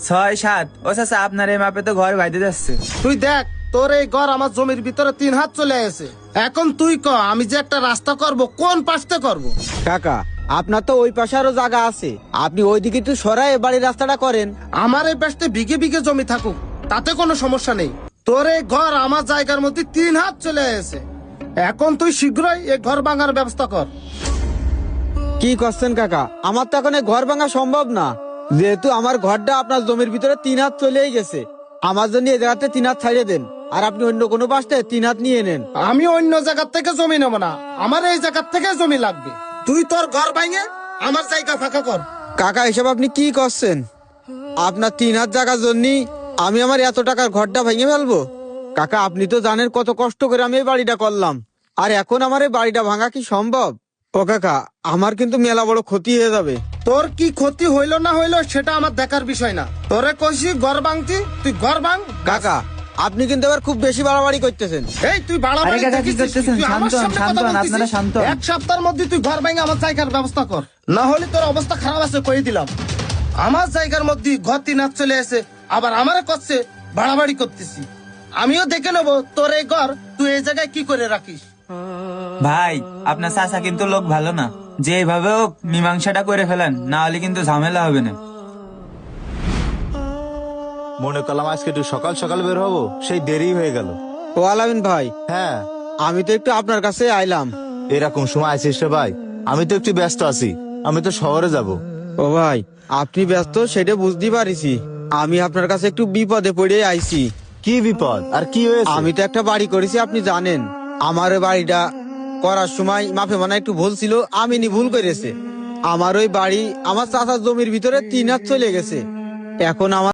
6-7। ও চাচা, আপনার এই মাপে তো ঘর বাইতে যাচ্ছে। তুই দেখ, তোর এই ঘর আমার জমির ভিতরে 3 হাত চলে আসে। এখন তুই ক, আমি যে একটা রাস্তা করব, কোন পাশতে করব? কাকা, আপনার তো ওই পাশে আরো জায়গা আছে, আপনি ওইদিকে একটু সরাই বাড়ির রাস্তাটা করেন। আমার এই পাশে বিঘে বিঘে জমি থাকুক, তাতে কোনো সমস্যা নেই। তোর এই ঘর আমার জায়গার মধ্যে 3 হাত চলে আসে। এখন তুই শীঘ্রই এই ঘর ভাঙার ব্যবস্থা কর। কি করছেন কাকা? আমার তো এখন এই ঘর ভাঙা সম্ভব না, যেহেতু আমার ঘরটা আপনার জমির ভিতরে 3 হাত চলেই গেছে। আমার জন্য এই জায়গাতে 3 হাত ছাড়িয়ে দেন, আর আপনি অন্য কোনো পাশে 3 হাত নিয়ে নেন। আমি অন্য জায়গার থেকে জমি নেব না, আমার এই জায়গার থেকে জমি লাগবে। তুই তোর ঘর ভাঙে আমার জায়গা ফাঁকা কর। কাকা, এসব আপনি কি করছেন? আপনার 3 হাত জায়গার জন্য আমি আমার এত টাকার ঘরটা ভেঙে ফেলবো? কাকা, আপনি তো জানেন কত কষ্ট করে আমি এই বাড়িটা করলাম, আর এখন আমার এই বাড়িটা ভাঙা কি সম্ভব? ও কাকা, আমার কিন্তু মেলা বড় ক্ষতি হয়ে যাবে। তোর কি ক্ষতি হইলো না হইলো সেটা আমার দেখার বিষয় না। তোরে কইছি ঘর ভাঙতি, তুই ঘর ভাঙ। কাকা, আপনি কিন্তু এবার খুব বেশি বাড়াবাড়ি করতেছেন। এই তুই বাড়াবাড়ি আরে কাকা, কি দেখিস? করতেছেন? তুই আমার শান্ত হন, সামনে শান্ত কথা হন, বলতেছিস? আপনারা শান্ত হন। এক সপ্তাহের মধ্যে তুই ঘর ভাঙে আমার জায়গার ব্যবস্থা কর, না হলে তোর অবস্থা খারাপ আছে কই দিলাম। আমার জায়গার মধ্যে ঘর 3 হাত চলে এসে আবার আমারে করছে বাড়াবাড়ি করতেছি। আমিও দেখে নেবো তোর এই ঘর তুই এই জায়গায় কি করে রাখিস। ভাই, আপনার চাচা কিন্তু লোক ভালো না, যে এইভাবে হোক মীমাংসাটা করে ফেলেন, না হলে কিন্তু ঝামেলা হবে না। মনে করলাম আজকে একটু সকাল সকাল বের হবো, সেই দেরি হয়ে গেল। ও আলামিন ভাই, হ্যাঁ, আমি তো একটু আপনার কাছে আইলাম। এরকম সময় আছিস রে ভাই? আমি তো একটু ব্যস্ত আছি, আমি তো শহরে যাব। ও ভাই, আপনি ব্যস্ত সেটা বুঝতে পারিছি, আমি আপনার কাছে একটু বিপদে পড়ে আইছি। কি বিপদ আর কি হয়েছে? আমি তো একটা বাড়ি করেছি, আপনি জানেন। আমার ওই বাড়িটা করার সময় মাফে মানা একটু ভুল ছিল, আমিনি ভুল করেছে। আমার ওই বাড়ি আমার চাচার জমির ভিতরে 3 হাত চলে গেছে। এখন আমার